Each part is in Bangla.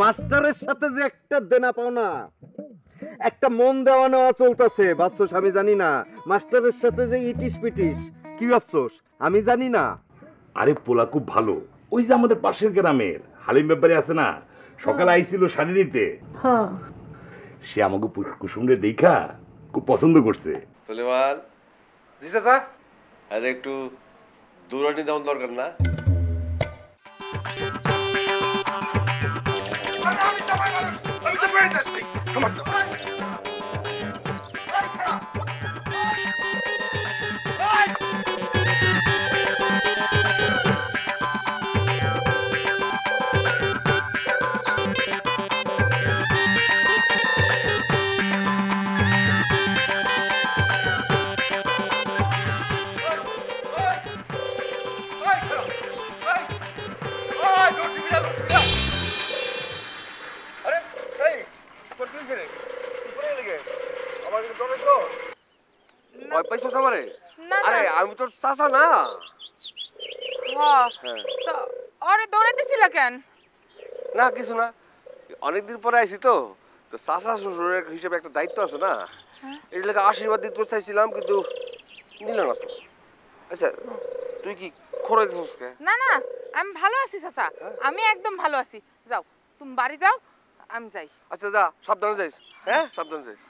মাস্টারের সাথে যে একটা দেনা পাওনা, একটা মন দেওয়া নেওয়া চলতেছে, ভাবছোস আমি জানি না? মাস্টারের সাথে যে ইটিস পিটিস, কি ভাবছোস আমি জানি না? আরে পোলা খুব ভালো, ওই যে আমাদের পাশের গ্রামের হালিম ব্যাপারে আছে না, সকালে আইছিল শাড়ি নিতে। হ্যাঁ সে আমাকে কুসুমরে দেখা খুব পছন্দ করছে। সুলেমান, জি চাচা। আরে একটু দৌড়ানি দেওয়ার দরকার না? ভয় পাইছো আমারে? আরে আমি তোর চাচা না। হ্যাঁ তো আরে দৌড়াইতেছিলা কেন? না কিছু না, অনেকদিন পরে আইছি তো, তো চাচা শ্বশুরের হিসেবে একটা দায়িত্ব আছে না, এটা লেগে আশীর্বাদ দিতে চাইছিলাম কিন্তু নিল না তো। আচ্ছা তুই কি খোরাই দিছিস কে? না না, আমি ভালো আছি চাচা, আমি একদম ভালো আছি। যাও তুমি বাড়ি যাও, আমি যাই। আচ্ছা যা, সাবধানে যাইস। হ্যাঁ সাবধানে যাইস।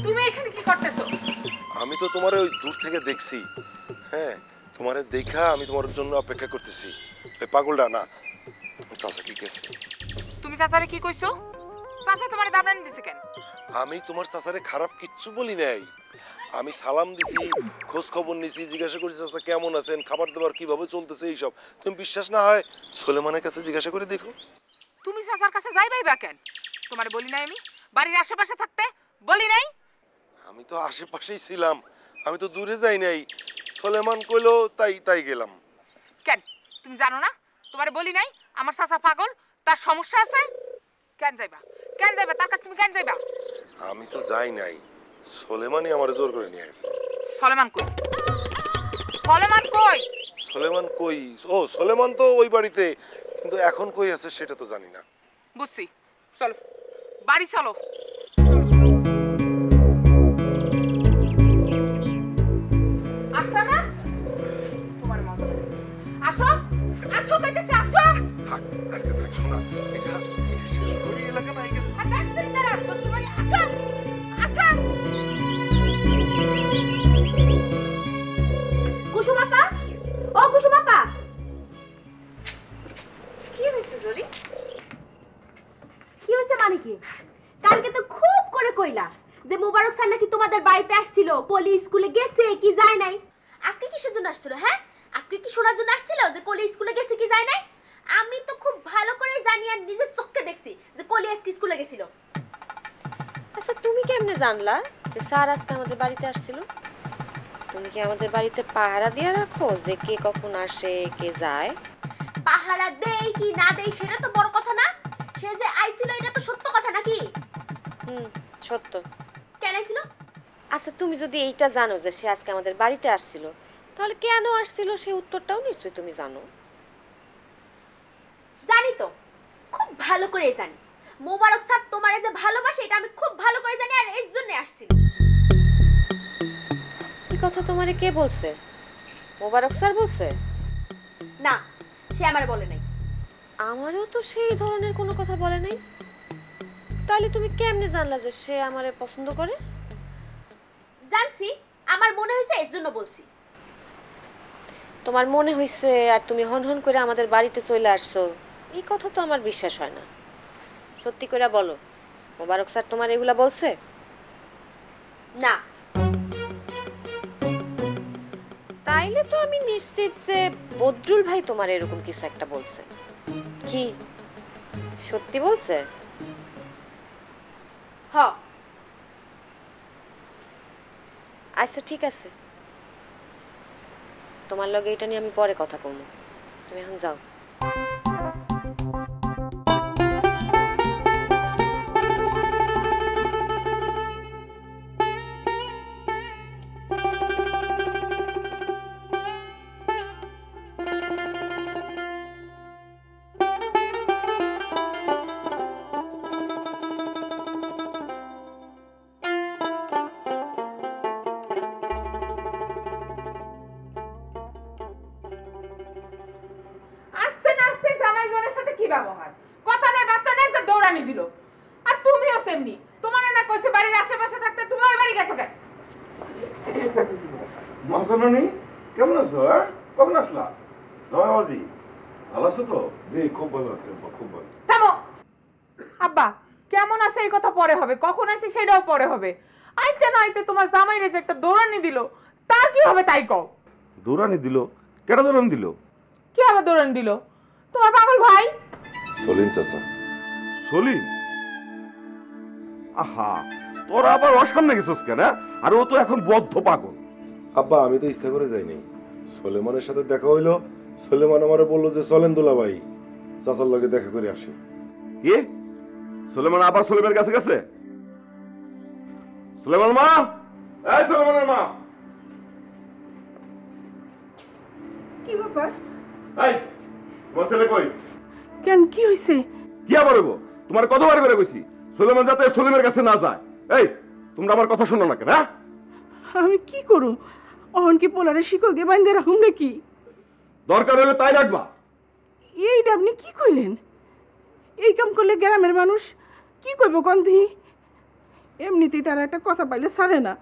তুমি এখানে কি করতেছো? আমি তো তোমার ওই দূর থেকে দেখছি। হ্যাঁ তোমারে দেখা আমি তোমার জন্য অপেক্ষা করতেছি। ওই পাগলটা না, চাচা কি গেছে? তুমি চাচারে কি কইছো? চাচা তোমারে দাবরানি দিছে কেন? আমি তোমার চাচারে খারাপ কিচ্ছু বলি নাই। আমি সালাম দিছি, খোঁজ খবর নিছি, জিজ্ঞাসা করছি চাচা কেমন আছেন, খাবার দাবার কিভাবে চলতেছে এইসব। তুমি বিশ্বাস না হয় সুলেমানের কাছে জিজ্ঞাসা করে দেখো। তুমি চাচার কাছে যাইবাই বা কেন? তোমারে বলি নাই আমি বাড়ির আশেপাশে থাকতে? বলি নাই? আমি তো আশেপাশেই ছিলাম, আমি তো দূরে যাই নাই। সুলেমান কইলো তাই তাই গেলাম। কেন তুমি জানো না? তোমারে বলি নাই আমার চাচা পাগল, তার সমস্যা আছে? কেন যাইবা? কেন যাইবা তার কাছে? তুমি কেন যাইবা? আমি তো যাই নাই, সুলেমানই আমার জোর করে নিয়ে গেছে। সলেমান কই? সলেমান কই? সুলেমান কই? ও সুলেমান তো ওই বাড়িতে, কিন্তু এখন কই আছে সেটা তো জানি না। বুঝছি, চলো বাড়ি চলো। আসো না তোমার মজা, আসো আসো কইতেছে আসো। থাক আজকে থাক, শোনা এটা শেষ করি এলাকা না এখানে। আর ডাক্তার তারা শ্বশুর বাড়ি আসো আসো। কুসুম আপা, ও কুসুম আপা, কি হইছে জরি? কি হয়েছে মানে কি? কালকে তো খুব করে কইলা যে মোবারক স্যার নাকি তোমাদের বাড়িতে আসছিল, কলি স্কুলে গেছে কি যায় নাই। আজকে কিসের জন্য আসছিল? হ্যাঁ আজকে কি শোনার জন্য আসছিল যে কলি স্কুলে গেছে কি যায় নাই? আমি তো খুব ভালো করে জানি আর নিজের চোখে দেখছি যে কলি আজকে স্কুলে গেছিল। আচ্ছা তুমি কেমনে জানলা যে স্যার আজকে আমাদের বাড়িতে আসছিল? তুমি কি আমাদের বাড়িতে পাহারা দিয়ে রাখো যে কে কখন আসে কে যায়? পাহারা দেই কি না দেই সেটা তো বড় কথা না, সে যে আইছিল এটা তো সত্য কথা নাকি? সত্য। কেন আইছিল? আচ্ছা তুমি যদি এইটা জানো যে সে আজকে আমাদের বাড়িতে আসছিল, তাহলে কেন আসছিল সেই উত্তরটাও নিশ্চয়ই তুমি জানো। জানি তো, খুব ভালো করে জানি। মোবারক স্যার তোমারে যে ভালোবাসে এটা আমি খুব ভালো করে জানি, আর এই জন্য আসছিল। এই কথা তোমারে কে বলছে? মোবারক স্যার বলছে? না, সে আমার বলে নাই। আমারও তো সেই ধরনের কোনো কথা বলে নাই। তাহলে তুমি কেমনে জানলা যে সে আমারে পছন্দ করে? জানছি, আমার মনে হয়েছে এর জন্য বলছি। তোমার মনে হইছে আর তুমি হন হন করে আমাদের বাড়িতে চলে আসছো, এই কথা তো আমার বিশ্বাস হয় না। সত্যি করে বলো, মোবারক স্যার তোমার এগুলা বলছে? না। তাইলে তো আমি নিশ্চিত যে বদরুল ভাই তোমার এরকম কিছু একটা বলছে। কি সত্যি বলছে? হ্যাঁ। আচ্ছা ঠিক আছে, তোমার লগে এটা নিয়ে আমি পরে কথা কমু, তুমি এখন যাও। কেমনি? তোমার না কইছে বাড়ির আশেপাশে থাকতে, তুমি ওই বাড়ি গেছো কেন? মাসানি কেমন আছো? হ্যাঁ, কখন আসলা? নবাবাজি ভালো আছো তো? জি খুব ভালো আছে আব্বা, খুব ভালো। থামো। আব্বা কেমন আছে এই কথা পরে হবে, কখন আছে সেটাও পরে হবে। আইতে না আইতে তোমার জামাইরে যে একটা দৌড়ানি দিল, তার কি হবে তাই কও। দৌড়ানি দিল? কেটা দৌড়ানি দিল? কি আবার দৌড়ানি দিল? তোমার পাগল ভাই। সলিম চাচা। সলিম? আহা, তোরা আবার অসামনে গেছিস কেন? আর ও তো এখন বদ্ধ পাগল। আব্বা আমি তো ইচ্ছা করে যাইনি, সলেমানের সাথে দেখা হইলো। সলেমান আমারে বললো যে চলেন দুলাভাই চাচার লগে দেখা করে আসি। কি? সুলেমান আবার সলিমের কাছে গেছে? সুলেমান মা, এই সুলেমানের মা। কি ব্যাপার? এই তোমার ছেলে কই? কেন কি হইছে? কি আবার হইব? তোমার কতবার করে কইছি সুলেমান যাতে সলিমের কাছে না যায়। এই তোমরা আমার কথা শোনো না কেন? হ্যাঁ, আমি কি করু? অহন কি পোলারে শিকল দিয়ে বাইন্ধে রাখুম নাকি? দরকার হলে তাই রাখবা। এইটা আপনি কি কইলেন? এই কাম করলে গ্রামের মানুষ কি কইব গন্ধি? এমনিতেই তারা একটা কথা পাইলে ছাড়ে না।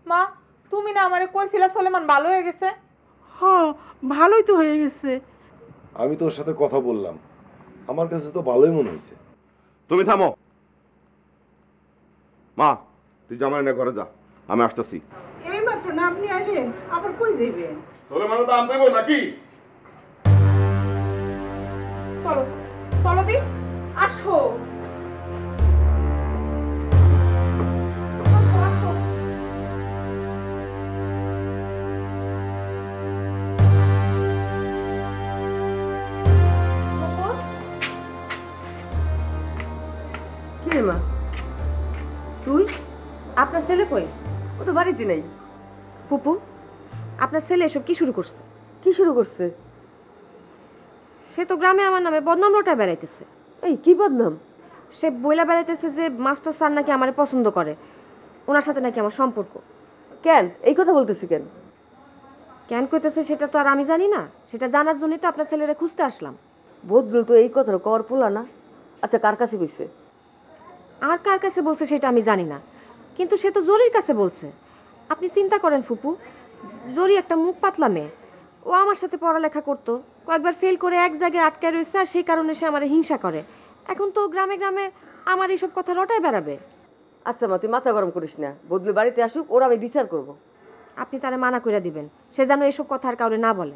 মা তুমি না আমারে কইছিলা সলেমান ভালো হয়ে গেছে? হ, ভালোই তো হয়ে গেছে। আমি তো ওর সাথে কথা বললাম, আমার কাছে তো ভালোই মনে হয়েছে। তুমি থামো। মা তুই জামাই না ঘরে যা, আমি আসতেছি। এই মাত্র না আপনি আইলেন, আবার কই যাইবেন? সলিমান তো আনতে নাকি? চলো চলো দি, আসো। আসো, আসো। কি রে মা, তুই? আপনার ছেলে কই? ও তো বাড়িতে নেই। ফুপু, আপনার ছেলে এসব কি শুরু করছে? কি শুরু করছে? সে তো গ্রামে আমার নামে বদনাম রটায় বেড়াইতেছে। এই কি বদনাম? সে বইলা বেড়াইতেছে যে মাস্টার স্যার নাকি আমারে পছন্দ করে, ওনার সাথে নাকি আমার সম্পর্ক। কেন এই কথা বলতেছে? কেন কেন কইতেছে সেটা তো আর আমি জানি না, সেটা জানার জন্যই তো আপনার ছেলেরে খুঁজতে আসলাম। বদলু তো এই কথাটা কর পোলা না। আচ্ছা কার কাছে কইছে? আর কার কাছে বলছে সেটা আমি জানি না, কিন্তু সে তো জরির কাছে বলছে। আপনি চিন্তা করেন ফুপু, জরি একটা মুখ পাতলা মেয়ে, ও আমার সাথে পড়ালেখা করতো, কয়েকবার ফেল করে এক জায়গায় আটকায় রয়েছে, আর সেই কারণে সে আমার হিংসা করে। এখন তো গ্রামে গ্রামে আমার এইসব কথা রটায় বেড়াবে। আচ্ছা মা তুই মাথা গরম করিস না, বদলু বাড়িতে আসুক, ওরা আমি বিচার করব। আপনি তারে মানা করে দিবেন, সে যেন এসব কথা আর কাউরে না বলে।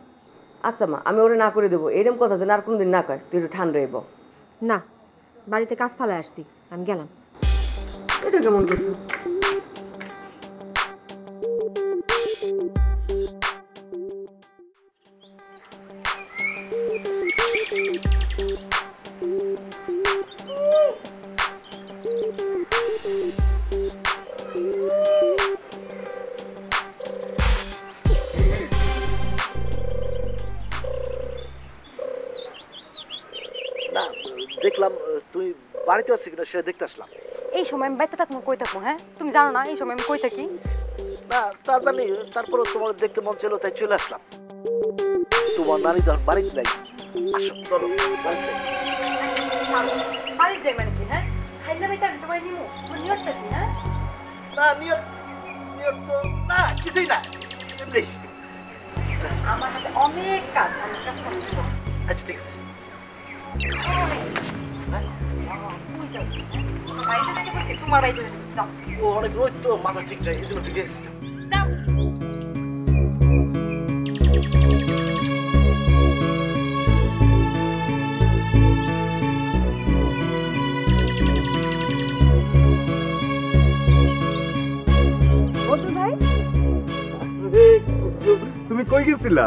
আচ্ছা মা আমি ওরা না করে দেবো, এরকম কথা যেন আর কোনোদিন না কয়। তুই একটু ঠান্ডা হইব। না, বাড়িতে কাজ ফালায় আসছি, আমি গেলাম। এটা কেমন করবি? না দেখলাম তুই বাড়িতে আছিস কিনা সেটা দেখতে আসলাম। এই সময় আমি বাইতে থাকবো, কই থাকবো? হ্যাঁ তুমি জানো না এই সময় আমি কই থাকি? না তা জানি, তারপরে তোমার দেখতে মন ছিল তাই চলে আসলাম। তোমার নানি তো আর বাড়িতে নাই। আসো চলো বাড়িতে। বাড়ির যাই মানে কি? হ্যাঁ খাইলে বাইতে আমি তোমায় নিমু, তোমার নিয়তটা কি? হ্যাঁ না নিয়ত নিয়ত তো না, কিছুই না, এমনি। আমার হাতে অনেক কাজ, আমি কাজ করতে হবে। আচ্ছা ঠিক আছে। বাড়িতে থেকে বলছি, তোমার বাড়িতে থেকে বলছি, যাও ও অনেক রোজ তো মাথা ঠিক যায়, এই জন্য ঠিক আছে। যাও। ভাই তুমি কই গেছিলা?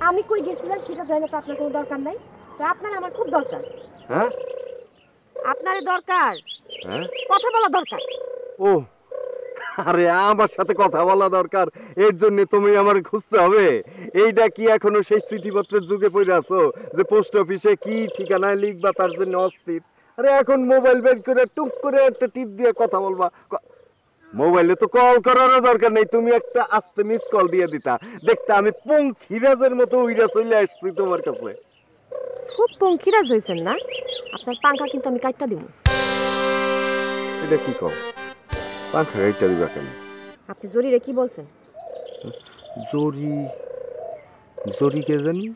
আমি কই গেছিলাম সেটা জানি তো আপনার কোনো দরকার নাই, তো আপনার আমার খুব দরকার। হ্যাঁ আপনারই দরকার, হ্যাঁ কথা বলা দরকার। ও আরে আমার সাথে কথা বলা দরকার, এর জন্য তুমি আমার খুঁজতে হবে? এইটা কি এখনো সেই চিঠিপত্রের যুগে পড়ে আছো যে পোস্ট অফিসে কি ঠিকানায় লিখবা তার জন্য অস্থির? আরে এখন মোবাইল বের করে টুক করে একটা টিপ দিয়ে কথা বলবা। মোবাইলে তো কল করারও দরকার নেই, তুমি একটা আস্তে মিস কল দিয়ে দিতা, দেখতে আমি পঙ্খিরাজের মতো উইরা চলে আসছি তোমার কাছে। খুব পঙ্খিরাজ হয়েছেন না? আপনার পাংখা কিন্তু আমি কাটটা দিব। এটা কি কম পাখা গাইটা দিবা কেন? আপনি জরিরে কি বলছেন? জরি জরি কে জানি?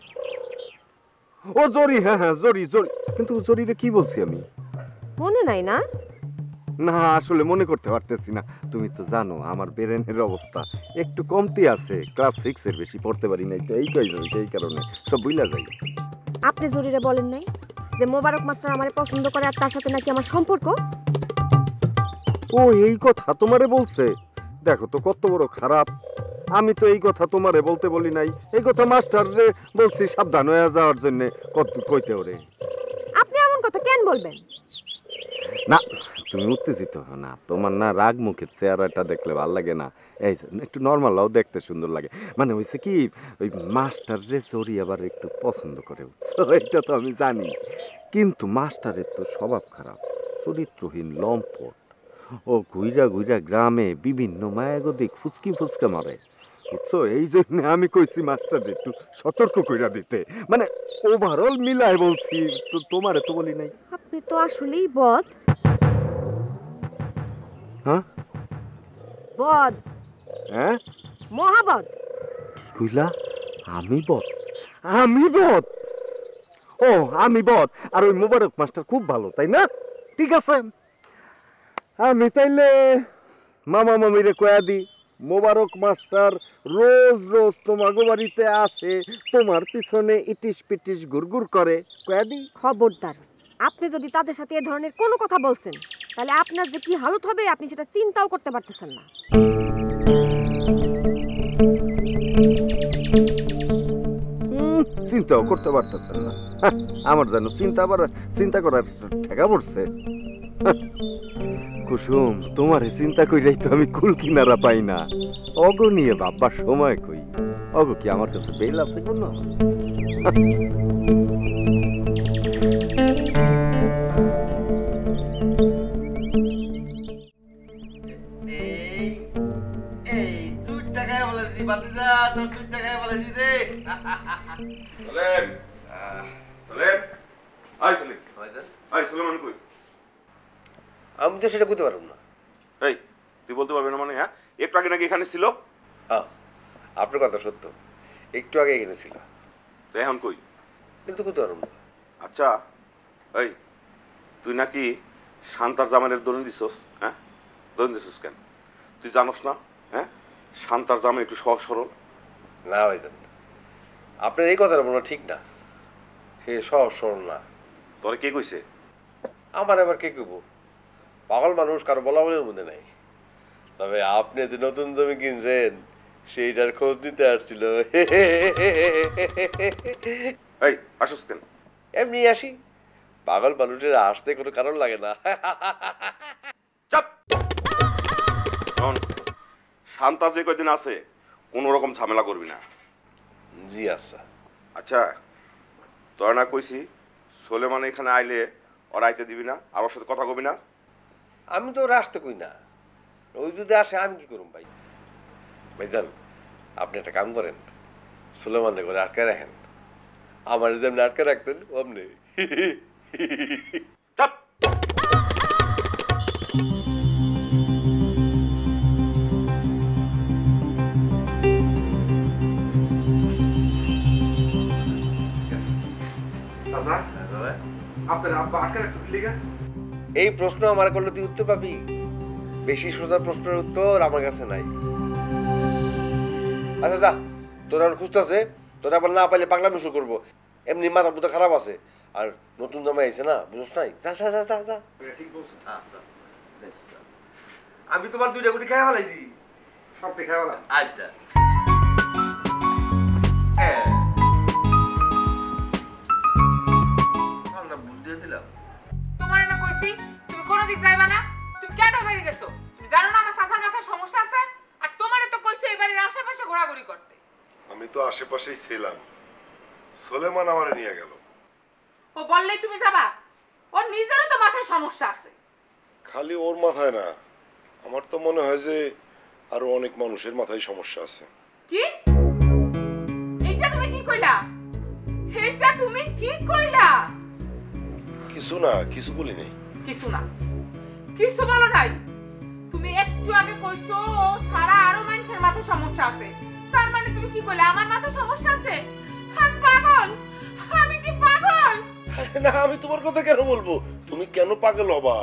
ও জরি, হ্যাঁ হ্যাঁ জরি জরি, কিন্তু জরিরে কি বলছি আমি? মনে নাই না? না আসলে মনে করতে পারতেছি না। তুমি তো জানো আমার ব্রেনের অবস্থা একটু কমতি আছে, ক্লাস 6 এর বেশি পড়তে পারি নাই, তো এই কারণে সব ভুলা যাই। আপনি জরিরে বলেন নাই যে মোবারক মাস্টার আমারে পছন্দ করে আর তার সাথে নাকি আমার সম্পর্ক? ও এই কথা তোমারে বলছে? দেখো তো কত বড় খারাপ। আমি তো এই কথা তোমারে বলতে বলি নাই, এই কথা মাস্টাররে বলছি সাবধান হয়ে যাওয়ার জন্য কইতে ওরে। আপনি এমন কথা কেন বলবেন? না তুমি উত্তেজিত হও না, তোমার না রাগ মুখের চেহারাটা দেখলে ভালো লাগে না। এই একটু নর্মাল হও, দেখতে সুন্দর লাগে। মানে হয়েছে কি, ওই মাস্টাররে জরি আবার একটু পছন্দ করে, এটা তো আমি জানি, কিন্তু মাস্টারের তো স্বভাব খারাপ, চরিত্রহীন, লম্পট। ও ঘুইরা ঘুইরা গ্রামে বিভিন্ন মায়াগদিক ফুচকা মারে, বুঝছো? এই জন্য আমি কইছি মাস্টার একটু সতর্ক কইরা দিতে, মানে ওভারঅল মিলাই বলছি, তো তোমারে তো বলি নাই। আপনি তো আসলেই বদ। হ্যাঁ বদ, হ্যাঁ মহাবদ। কইলা আমি বদ? আমি বদ? ও আমি বদ, আর ওই মোবারক মাস্টার খুব ভালো, তাই না? ঠিক আছে, আমি তাইলে মামা মামিরে কয়া দি, মোবারক মাস্টার রোজ রোজ তোমাগো বাড়িতে আসে, তোমার পিছনে ইটিস পিটিস গুড়গুড় করে, কয়া দি। খবরদার, আপনি যদি তাদের সাথে এ ধরনের কোনো কথা বলছেন তাহলে আপনার যে কি হালত হবে আপনি সেটা চিন্তাও করতে পারতেছেন না। চিন্তাও করতে পারতেছেন না? আমার জানো চিন্তা করার ঠেকা পড়ছে। কুসুম, তোমার চিন্তা কইরাই তো আমি কুল কিনারা পাই না। অগ নিয়ে ভাববার সময় কই? অগ কি আমার কাছে বেল আছে কোনো? আমি তো সেটা করতে পারবো না। এই তুই বলতে পারবি না মানে? হ্যাঁ, একটু আগে নাকি এখানে ছিল। হ্যাঁ, আপনার কথা সত্য, একটু আগে এখানে ছিল, তো এখন কই? কিন্তু করতে পারবো না। আচ্ছা এই তুই নাকি শান্তার জামাইয়ের দলিল দিছস? হ্যাঁ, দলিল দিছস কেন? তুই জানোস না? হ্যাঁ, শান্তার জামাই একটু সহজ সরল। না ভাইজান, আপনার এই কথাটা বলা ঠিক না, সে সহজ সরল না। তোরে কে কইছে? আমার আবার কে কইব? পাগল মানুষ, কারো বলা বলের মধ্যে নাই। তবে আপনি যে নতুন জমি কিনছেন সেইটার খোঁজ নিতে আসছিল। এই আসস কেন? এমনি আসি, পাগল মানুষের আসতে কোনো কারণ লাগে না। চাপ। শোন, শান্তা যে কয়দিন আছে কোনো রকম ঝামেলা করবি না। জি আচ্ছা। আচ্ছা তোরা না কইছি সোলেমান এখানে আইলে ওর আইতে দিবি না, আর ওর সাথে কথা কবি না? আমি তো ওরা আসতে কই না, ওই যদি আসে আমি কি করুম ভাই? ভাইজান আপনি একটা কাম করেন, সুলেমানের করে আটকে রাখেন, আমার যেমনি আটকে রাখতেন অমনি। এই প্রশ্ন আমার করলে তুই উত্তর পাবি? বেশি সোজা প্রশ্নের উত্তর আমার কাছে নাই। আচ্ছা যা, তোরা খুঁজতেছে, তোরা আবার না পাইলে পাগলামি শুরু করবো। এমনি মাথা মুথা খারাপ আছে, আর নতুন জামাই আইছে না, বুঝছ নাই? যা যা যা যা যা। আমি তোমার দুইটা গুটি খাই ফেলাইছি, সবটি খাই ফেলা। আচ্ছা তোমার না কইছি তুমি কোন দিক যাইবা না, তুমি কেন বেরিয়ে গেছো? তুমি জানো না আমার চাচার মাথায় সমস্যা আছে, আর তোমারে তো কইছি এই বাড়ির আশেপাশে ঘোরাঘুরি করতে। আমি তো আশেপাশেই ছিলাম, সোলেমান আমারে নিয়ে গেল। ও বললেই তুমি যাবা? ওর নিজেরও তো মাথায় সমস্যা আছে। খালি ওর মাথায় না, আমার তো মনে হয় যে আরো অনেক মানুষের মাথায় সমস্যা আছে। কি? এইটা তুমি কি কইলা? এইটা তুমি কি কইলা? কিছু না, কিছু বলি নাই। কিছু না, কিছু বলো নাই। তুমি একটু আগে কইছো ও সারা আরো মানুষের মাথায় সমস্যা আছে, তার মানে তুমি কি বলে আমার মাথায় সমস্যা আছে? আমি পাগল, আমি কি পাগল? না, আমি তোমার কথা কেন বলবো? তুমি কেন পাগল হবা?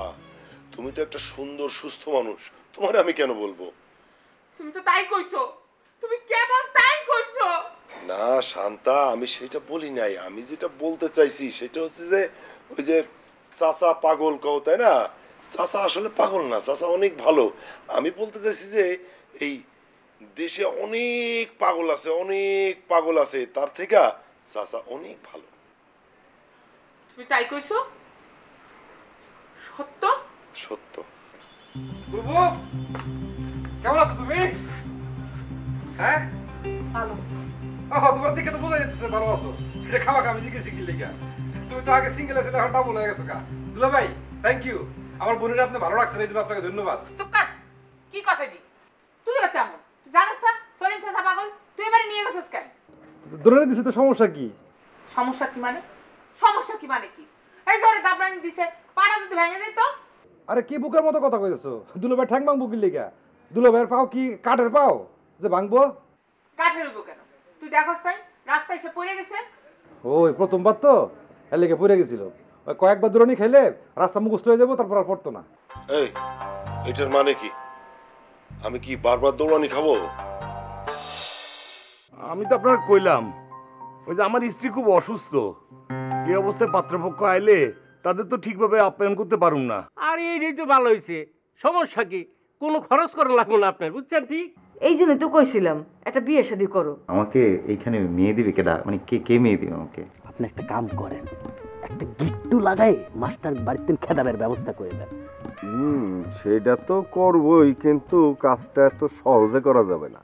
তুমি তো একটা সুন্দর সুস্থ মানুষ, তোমার আমি কেন বলবো? তুমি তো তাই কইছো, তুমি কেবল তাই কইছো। না শান্তা, আমি সেটা বলি নাই। আমি যেটা বলতে চাইছি সেটা হচ্ছে যে ওই যে চাচা পাগল কও, তাই না? চাচা আসলে পাগল না, চাচা অনেক ভালো। আমি বলতে চাইছি যে এই দেশে অনেক পাগল আছে, অনেক পাগল আছে, তার থেকে চাচা অনেক ভালো। তুমি তাই কইছো? সত্য? সত্য। বুবু, কেমন আছো তুমি? হ্যাঁ ভালো। তোমার দিকে তো বোঝা যাচ্ছে ভালো আছো। এটা খাওয়া আমি জিজ্ঞেস কি লেখা, তুমি তো আগে সিঙ্গেল আছে, এখন ডাবল হয়ে গেছো। কা দুলা ভাই, থ্যাংক ইউ। আমার বোনের আপনি ভালো রাখছেন, এই জন্য আপনাকে ধন্যবাদ। চুপ কর, কি কথা দি? তুই তেমন জানিস না সলিম চাচা পাগল, তুই এবারে নিয়ে গেছিস কেন? ধরে দিছে তো সমস্যা কি? সমস্যা কি মানে? সমস্যা কি মানে কি? এই ধরে দাবরানি দিছে, পাড়া যদি ভেঙে যেত। আরে কি বুকের মতো কথা কইতেছো? দুলা ভাই ঠ্যাং ভাঙবো কি লেখা? দুলা ভাইয়ের পাও কি কাঠের পাও যে ভাঙবো? কাঠের উপর কেন? তুই দেখোস তাই রাস্তায় এসে পড়ে গেছে। ওই প্রথমবার তো এর লেগে পড়ে গেছিল। ওই কয়েকবার দূরানি খাইলে রাস্তা মুখস্থ হয়ে যাবো, তারপর আর পড়তো না। এই, এটার মানে কি? আমি কি বারবার দৌড়ানি খাবো? আমি তো আপনার কইলাম, ওই যে আমার স্ত্রী খুব অসুস্থ, এই অবস্থায় পাত্রপক্ষ আইলে তাদের তো ঠিকভাবে আপ্যায়ন করতে পারুম না। আর এই তো ভালো হয়েছে, সমস্যা কি? কোনো খরচ করা লাগবে না আপনার, বুঝছেন? ঠিক এই জন্য তো কইছিলাম একটা বিয়ে শাদী করো। আমাকে এইখানে মেয়ে দিবে কেডা? মানে কে কে মেয়ে দিবে আমাকে? আপনি একটা কাম করেন, একটা গিট্টু লাগাই মাস্টার বাড়িতে খেদাবের ব্যবস্থা করে দেন। সেটা তো করবই, কিন্তু কাজটা এত সহজে করা যাবে না।